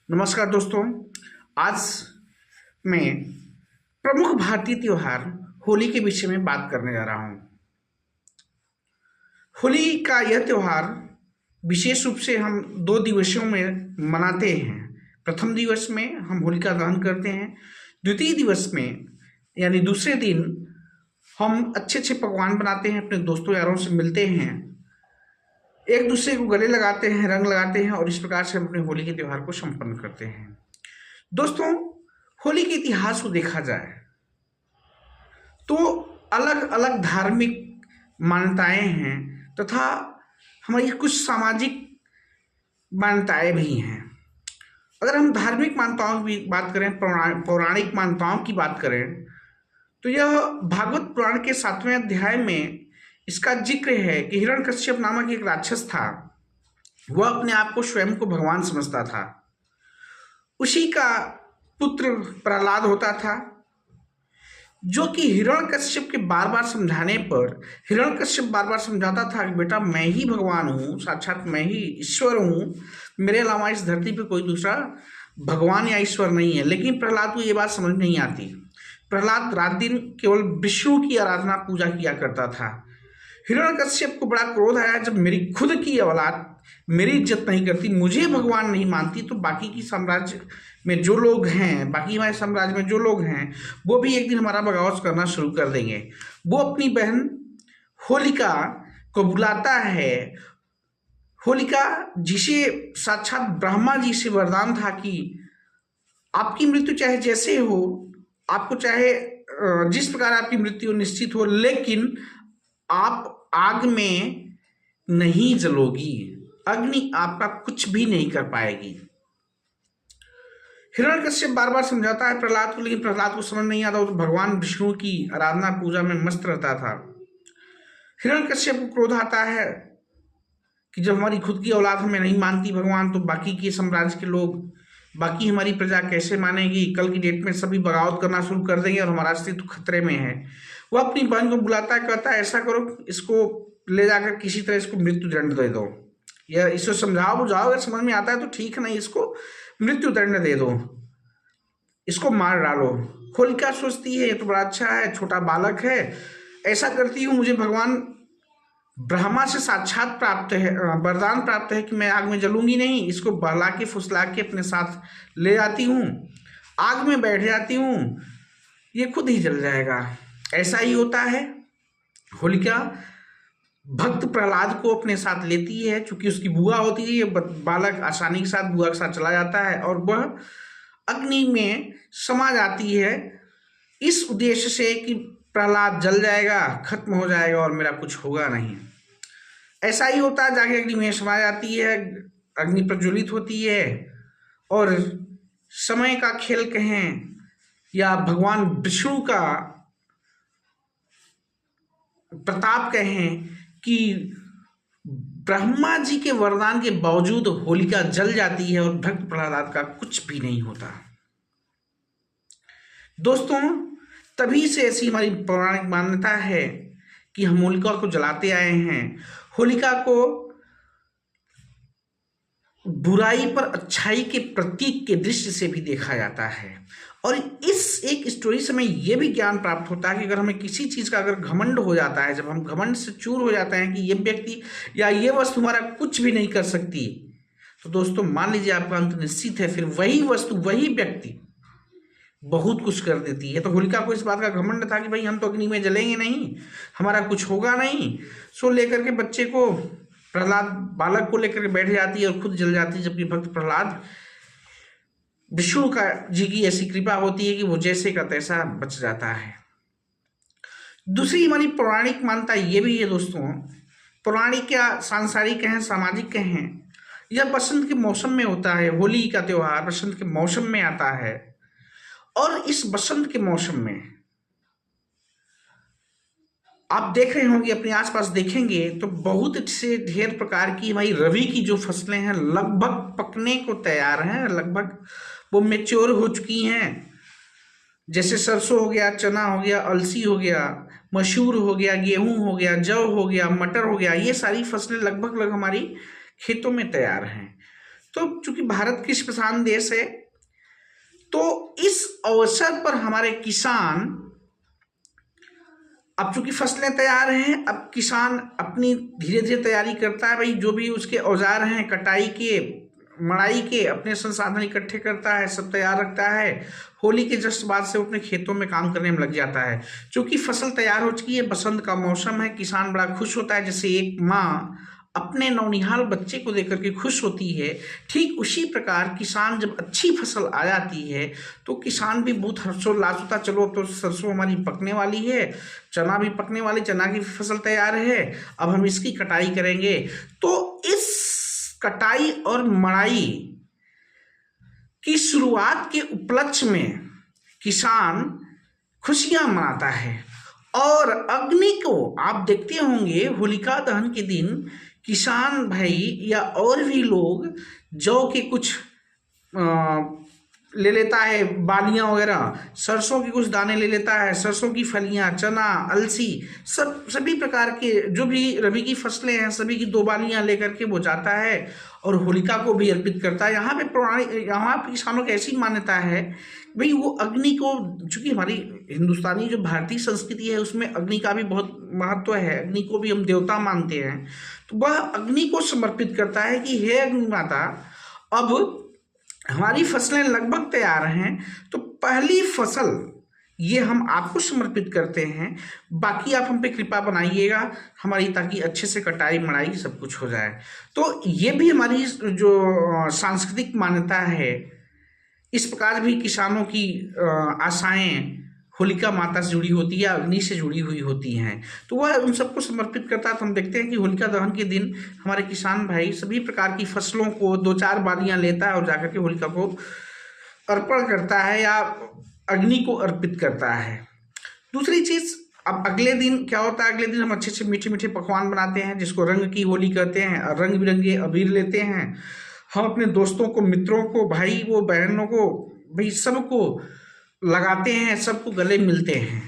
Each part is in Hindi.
नमस्कार दोस्तों। आज मैं प्रमुख भारतीय त्योहार होली के विषय में बात करने जा रहा हूँ। होली का यह त्योहार विशेष रूप से हम 2 दिवसों में मनाते हैं। प्रथम दिवस में हम होलिका दहन करते हैं। द्वितीय दिवस में यानी दूसरे दिन हम अच्छे अच्छे पकवान बनाते हैं, अपने दोस्तों यारों से मिलते हैं, एक दूसरे को गले लगाते हैं, रंग लगाते हैं और इस प्रकार से हम अपने होली के त्यौहार को संपन्न करते हैं। दोस्तों, होली के इतिहास को देखा जाए तो अलग अलग धार्मिक मान्यताएं हैं तथा हमारी कुछ सामाजिक मान्यताएं भी हैं। अगर हम धार्मिक मान्यताओं की बात करें, पौराणिक मान्यताओं की बात करें, तो यह भागवत पुराण के 7वें अध्याय में इसका जिक्र है कि हिरण्यकश्यप नामक एक राक्षस था। वह अपने आप को स्वयं को भगवान समझता था। उसी का पुत्र प्रहलाद होता था, जो कि हिरण्यकश्यप के बार बार समझाने पर हिरण्यकश्यप बार बार समझाता था कि बेटा मैं ही भगवान हूँ, साक्षात मैं ही ईश्वर हूँ, मेरे अलावा इस धरती पे कोई दूसरा भगवान या ईश्वर नहीं है। लेकिन प्रहलाद को ये बात समझ नहीं आती। प्रहलाद रात दिन केवल विष्णु की आराधना पूजा किया करता था। हिरण्यकश्यप को बड़ा क्रोध आया, जब मेरी खुद की औलाद मेरी इज्जत नहीं करती, मुझे भगवान नहीं मानती, तो बाकी की साम्राज्य में जो लोग हैं, बाकी हमारे साम्राज्य में जो लोग हैं, वो भी एक दिन हमारा बगावत करना शुरू कर देंगे। वो अपनी बहन होलिका को बुलाता है। होलिका, जिसे साक्षात ब्रह्मा जी से वरदान था कि आपकी मृत्यु चाहे जैसे हो, आपको चाहे जिस प्रकार आपकी मृत्यु निश्चित हो, लेकिन आप आग में नहीं जलोगी, अग्नि आपका कुछ भी नहीं कर पाएगी। हिरण्यकश्यप बार बार समझाता है प्रहलाद को, लेकिन प्रहलाद को समझ नहीं आता। वो तो भगवान विष्णु की आराधना पूजा में मस्त रहता था। हिरण्यकश्यप को क्रोध आता है कि जब हमारी खुद की औलाद हमें नहीं मानती भगवान, तो बाकी के साम्राज्य के लोग, बाकी हमारी प्रजा कैसे मानेगी? कल की डेट में सभी बगावत करना शुरू कर देंगे और हमारा अस्तित्व खतरे में है। वह अपनी बहन को बुलाता है, कहता है ऐसा करो, इसको ले जाकर किसी तरह इसको मृत्यु दंड दे दो, या इसको समझाओ बुझाओ, अगर समझ में आता है तो ठीक, नहीं इसको मृत्यु दंड दे दो, इसको मार डालो। होलिका सोचती है ये तो बड़ा अच्छा है, छोटा बालक है, ऐसा करती हूँ, मुझे भगवान ब्रह्मा से साक्षात प्राप्त है, वरदान प्राप्त है कि मैं आग में जलूंगी नहीं। इसको बहला के फुसला के अपने साथ ले जाती हूँ, आग में बैठ जाती हूँ, ये खुद ही जल जाएगा। ऐसा ही होता है। होलिका भक्त प्रहलाद को अपने साथ लेती है, चूंकि उसकी बुआ होती है। ये बालक आसानी के साथ बुआ के साथ चला जाता है और वह अग्नि में समा जाती है, इस उद्देश्य से कि प्रहलाद जल जाएगा, खत्म हो जाएगा और मेरा कुछ होगा नहीं। ऐसा ही होता है, जाके अग्नि में समा जाती है, अग्नि प्रज्वलित होती है और समय का खेल कहें या भगवान विष्णु का प्रताप कहें कि ब्रह्मा जी के वरदान के बावजूद होलिका जल जाती है और भक्त प्रहलाद का कुछ भी नहीं होता। दोस्तों, तभी से ऐसी हमारी पौराणिक मान्यता है कि हम होलिका को जलाते आए हैं। होलिका को बुराई पर अच्छाई के प्रतीक के दृष्टि से भी देखा जाता है। और इस एक स्टोरी से हमें यह भी ज्ञान प्राप्त होता है कि अगर हमें किसी चीज़ का अगर घमंड हो जाता है, जब हम घमंड से चूर हो जाते हैं कि ये व्यक्ति या ये वस्तु हमारा कुछ भी नहीं कर सकती, तो दोस्तों मान लीजिए आपका अंत निश्चित है, फिर वही वस्तु, वही व्यक्ति बहुत कुछ कर देती है। तो होलिका को इस बात का घमंड था कि भाई हम तो अग्नि में जलेंगे नहीं, हमारा कुछ होगा नहीं। सो लेकर के बच्चे को, प्रहलाद बालक को लेकर के बैठ जाती है और खुद जल जाती है। जबकि भक्त प्रहलाद, विष्णु का जी की ऐसी कृपा होती है कि वो जैसे का तैसा बच जाता है। दूसरी हमारी पौराणिक मान्यता ये भी है दोस्तों, पौराणिक या सांसारिक कहें, सामाजिक कहें, यह बसंत के मौसम में होता है। होली का त्योहार बसंत के मौसम में आता है और इस बसंत के मौसम में आप देख रहे होंगे, अपने आसपास देखेंगे तो बहुत से ढेर प्रकार की हमारी रबी की जो फसलें हैं लगभग पकने को तैयार हैं, लगभग वो मैच्योर हो चुकी हैं। जैसे सरसों हो गया, चना हो गया, अलसी हो गया, मसूर हो गया, गेहूं हो गया, जौ हो गया, मटर हो गया, ये सारी फसलें लगभग हमारी खेतों में तैयार हैं। तो चूंकि भारत कृषि प्रधान देश है, तो इस अवसर पर हमारे किसान, अब चूंकि फसलें तैयार हैं, अब किसान अपनी धीरे धीरे तैयारी करता है। भाई जो भी उसके औजार हैं, कटाई के, मड़ाई के, अपने संसाधन इकट्ठे करता है, सब तैयार रखता है। होली के जस्ट बाद से वो अपने खेतों में काम करने में लग जाता है। चूंकि फसल तैयार हो चुकी है, बसंत का मौसम है, किसान बड़ा खुश होता है। जैसे एक माँ अपने नौनिहाल बच्चे को देकर के खुश होती है, ठीक उसी प्रकार किसान जब अच्छी फसल आ जाती है तो किसान भी बहुत हर्षोल्लास होता। चलो तो सरसों हमारी पकने वाली है, चना भी पकने वाली, चना की फसल तैयार है, अब हम इसकी कटाई करेंगे। तो इस कटाई और मड़ाई की शुरुआत के उपलक्ष्य में किसान खुशियां मनाता है। और अग्नि को आप देखते होंगे, होलिका दहन के दिन किसान भाई या और भी लोग जौ के कुछ ले लेता है, बालियां वगैरह, सरसों के कुछ दाने ले लेता है, सरसों की फलियां, चना, अलसी, सभी प्रकार के जो भी रबी की फसलें हैं सभी की 2 बालियां लेकर के वो जाता है और होलिका को भी अर्पित करता है। यहाँ पे किसानों की ऐसी मान्यता है भाई, वो अग्नि को, चूंकि हमारी हिंदुस्तानी जो भारतीय संस्कृति है उसमें अग्नि का भी बहुत महत्व है, अग्नि को भी हम देवता मानते हैं, तो वह अग्नि को समर्पित करता है कि हे अग्नि माता, अब हमारी फसलें लगभग तैयार हैं, तो पहली फसल ये हम आपको समर्पित करते हैं, बाकी आप हम पे कृपा बनाइएगा हमारी, ताकि अच्छे से कटाई मड़ाई सब कुछ हो जाए। तो ये भी हमारी जो सांस्कृतिक मान्यता है, इस प्रकार भी किसानों की आशाएं होलिका माता से जुड़ी होती है, अग्नि से जुड़ी हुई होती हैं, तो वह उन सबको समर्पित करता है। तो हम देखते हैं कि होलिका दहन के दिन हमारे किसान भाई सभी प्रकार की फसलों को 2-4 बालियां लेता है और जाकर के होलिका को अर्पण करता है या अग्नि को अर्पित करता है। दूसरी चीज़, अब अगले दिन क्या होता है, अगले दिन हम अच्छे से मीठे मीठे पकवान बनाते हैं, जिसको रंग की होली कहते हैं। रंग बिरंगे अबीर लेते हैं, हम अपने दोस्तों को, मित्रों को, भाई वो बहनों को, भाई सबको लगाते हैं, सबको गले मिलते हैं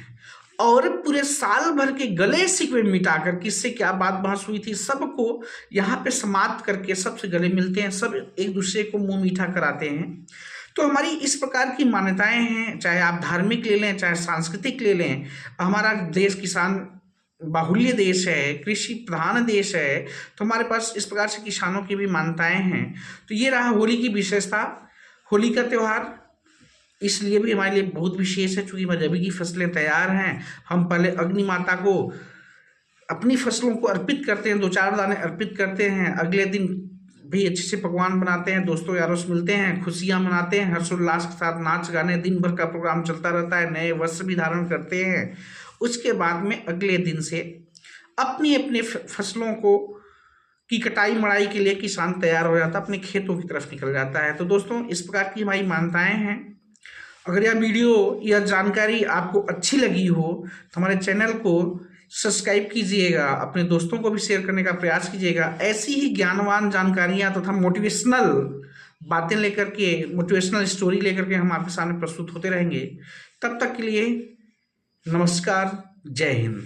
और पूरे साल भर के गले शिकवे मिटाकर, किससे क्या बात बहस हुई थी, सबको यहाँ पे समाप्त करके सबसे गले मिलते हैं, सब एक दूसरे को मुंह मीठा कराते हैं। तो हमारी इस प्रकार की मान्यताएं हैं, चाहे आप धार्मिक ले लें, चाहे सांस्कृतिक ले लें। हमारा देश किसान बाहुल्य देश है, कृषि प्रधान देश है, तो हमारे पास इस प्रकार से किसानों की भी मान्यताएं हैं। तो ये रहा होली की विशेषता। होली का त्यौहार इसलिए भी हमारे लिए बहुत विशेष है क्योंकि रबी की फसलें तैयार हैं, हम पहले अग्नि माता को अपनी फसलों को अर्पित करते हैं, 2-4 दाने अर्पित करते हैं, अगले दिन भी अच्छे से पकवान बनाते हैं, दोस्तों यारों से मिलते हैं, खुशियां मनाते हैं, हर्षोल्लास के साथ नाच गाने, दिन भर का प्रोग्राम चलता रहता है, नए वस्त्र भी धारण करते हैं। उसके बाद में अगले दिन से अपनी अपनी फसलों को की कटाई मड़ाई के लिए किसान तैयार हो जाता है, अपने खेतों की तरफ निकल जाता है। तो दोस्तों इस प्रकार की हमारी मान्यताएं हैं। अगर यह वीडियो या जानकारी आपको अच्छी लगी हो तो हमारे चैनल को सब्सक्राइब कीजिएगा, अपने दोस्तों को भी शेयर करने का प्रयास कीजिएगा। ऐसी ही ज्ञानवान जानकारियां तथा मोटिवेशनल बातें लेकर के, मोटिवेशनल स्टोरी लेकर के हम आपके सामने प्रस्तुत होते रहेंगे। तब तक के लिए नमस्कार, जय हिंद।